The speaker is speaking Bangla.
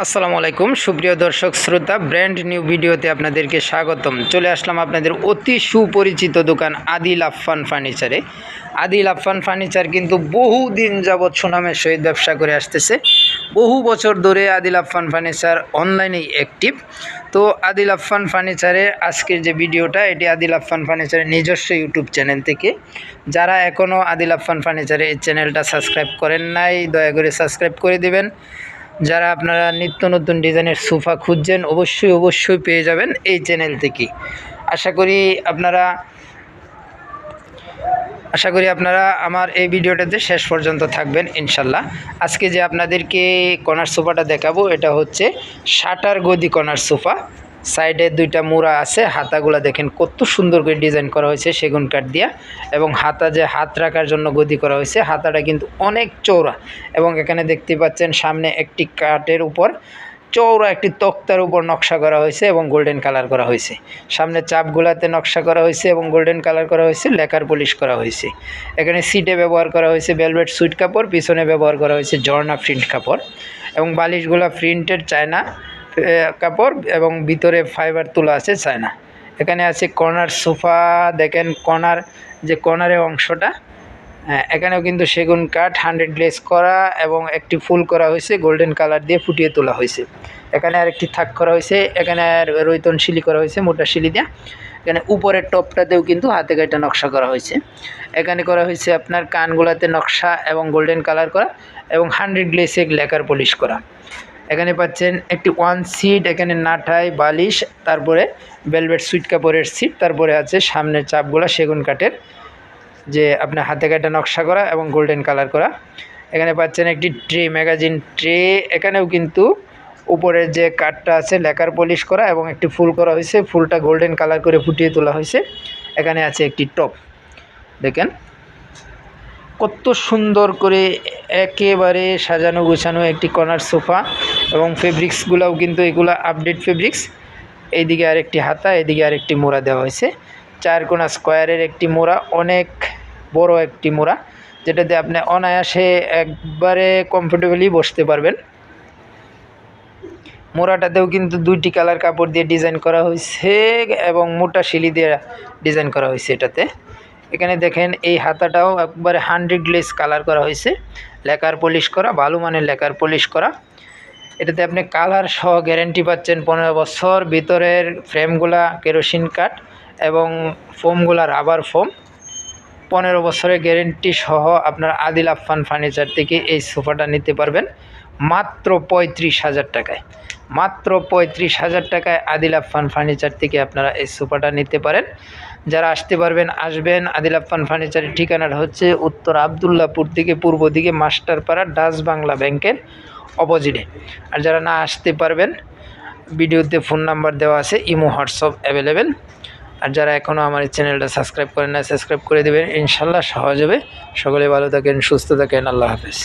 আসসালামু আলাইকুম সুপ্রিয় দর্শক শ্রোতা, ব্র্যান্ড নিউ ভিডিওতে আপনাদেরকে স্বাগতম। চলে আসলাম আপনাদের অতি সুপরিচিত দোকান আদিল আফফান ফার্নিচারে। আদিল আফফান ফার্নিচার কিন্তু বহুদিন যাবৎ সুনামের সহিত ব্যবসা করে আসতেছে। বহু বছর ধরে আদিল আফফান ফার্নিচার অনলাইনেই অ্যাক্টিভ। তো আদিল আফফান ফার্নিচারের আজকের যে ভিডিওটা, এটি আদিল আফফান ফার্নিচারের নিজস্ব ইউটিউব চ্যানেল থেকে। যারা এখনও আদিল আফফান ফার্নিচারের এই চ্যানেলটা সাবস্ক্রাইব করেন নাই, দয়া করে সাবস্ক্রাইব করে দেবেন। যারা আপনারা নিত্য নতুন ডিজাইনের সোফা খুঁজছেন, অবশ্যই পেয়ে যাবেন এই চ্যানেল থেকে। আশা করি আপনারা আমার এই ভিডিওটাতে শেষ পর্যন্ত থাকবেন ইনশাল্লাহ। আজকে যে আপনাদেরকে কর্নার সোফাটা দেখাবো, এটা হচ্ছে শাটার গদি কর্নার সোফা। সাইডে দুইটা মোড়া আছে, হাতাগুলো দেখেন কত সুন্দর করে ডিজাইন করা হয়েছে সেগুন কাঠ দিয়া, এবং হাতা যে হাত রাখার জন্য গদি করা হয়েছে, হাতাটা কিন্তু অনেক চওড়া। এবং এখানে দেখতে পাচ্ছেন সামনে একটি কাঠের উপর চওড়া একটি তক্তার উপর নকশা করা হয়েছে এবং গোল্ডেন কালার করা হয়েছে। সামনে চাপগুলাতে নকশা করা হয়েছে এবং গোল্ডেন কালার করা হয়েছে, লেকার পলিশ করা হয়েছে। এখানে সিটে ব্যবহার করা হয়েছে ভেলভেট সুইট কাপড়, পিছনে ব্যবহার করা হয়েছে ঝর্ণা প্রিন্ট কাপড়, এবং বালিশগুলা প্রিন্টেড চায়না কাপড়, এবং ভিতরে ফাইবার তোলা আছে চায়না। এখানে আছে কর্নার সোফা, দেখেন কর্নারের অংশটা, এখানেও কিন্তু সেগুন কাঠ 100 গ্লেজ করা এবং একটি ফুল করা হয়েছে, গোল্ডেন কালার দিয়ে ফুটিয়ে তোলা হয়েছে। এখানে আরেকটি থাক করা হয়েছে, এখানে রৈতন শিলি করা হয়েছে মোটা শিলি দিয়ে। এখানে উপরের টপটাতেও কিন্তু হাতে কাটা নকশা করা হয়েছে। এখানে করা হয়েছে আপনার কানগুলাতে নকশা এবং গোল্ডেন কালার করা, এবং 100 গ্লেজে লেকার পলিশ করা। এখানে পাচ্ছেন একটি ওয়ান সিট, এখানে নাটাই বালিশ, তারপরে ভেলভেট সুইট কাপড়ের সিট, তারপরে আছে সামনের চাপগুলা সেগুন কাঠের, যে আপনার হাতে কাটা নকশা করা এবং গোল্ডেন কালার করা। এখানে পাচ্ছেন একটি ট্রে, ম্যাগাজিন ট্রে, এখানেও কিন্তু উপরের যে কাঠটা আছে লেকার পলিশ করা এবং একটি ফুল করা হয়েছে, ফুলটা গোল্ডেন কালার করে ফুটিয়ে তোলা হয়েছে। এখানে আছে একটি টপ, দেখেন কত সুন্দর করে একেবারে সাজানো গোছানো একটি কর্নার সোফা, এবং ফেব্রিক্সগুলোও কিন্তু এগুলো আপডেট ফেব্রিক্স। এইদিকে আরেকটি হাতা, এদিকে আরেকটি মোড়া দেওয়া হয়েছে। 4 কোণা স্কোয়ারের একটি মোড়া, অনেক বড় একটি মোড়া, যেটাতে আপনি অনায়াসে একবারে কমফোর্টেবলি বসতে পারবেন। মোড়াটাতেও কিন্তু 2টি কালার কাপড় দিয়ে ডিজাইন করা হয়েছে এবং মোটা শিলি দিয়ে ডিজাইন করা হয়েছে এটাতে। এখানে দেখেন এই হাতাটাও একবারে 100 গ্লেজ কালার করা হয়েছে, লেকার পলিশ করা, ভালো মানের লেকার পলিশ করা। এটাতে আপনি কালার সহ গ্যারেন্টি পাচ্ছেন 15 বছর। ভিতরের ফ্রেমগুলা কেরোসিন কাঠ এবং ফোমগুলা রাবার ফোম। 15 বছরের গ্যারেন্টি সহ আপনার আদিল আফফান ফার্নিচার থেকে এই সোফাটা নিতে পারবেন মাত্র 35,000 টাকায়। মাত্র 35,000 টাকায় আদিল আফফান ফার্নিচার থেকে আপনারা এই সোফাটা নিতে পারেন। যারা আসতে পারবেন আসবেন। আদিল আফফান ফার্নিচারের ঠিকানাটা হচ্ছে উত্তর আবদুল্লাপুর থেকে পূর্ব দিকে মাস্টারপাড়া ডাচ বাংলা ব্যাংকের অপোজিটে। আর যারা না আসতে পারবেন, ভিডিওতে ফোন নাম্বার দেওয়া আছে, ইমো হোয়াটসঅ্যাপ অ্যাভেলেবেল। আর যারা এখনও আমার এই চ্যানেলটা সাবস্ক্রাইব করেন না, সাবস্ক্রাইব করে দেবেন ইনশাল্লাহ, সহজ হবে। সকলে ভালো থাকেন, সুস্থ থাকেন, আল্লাহ হাফেজ।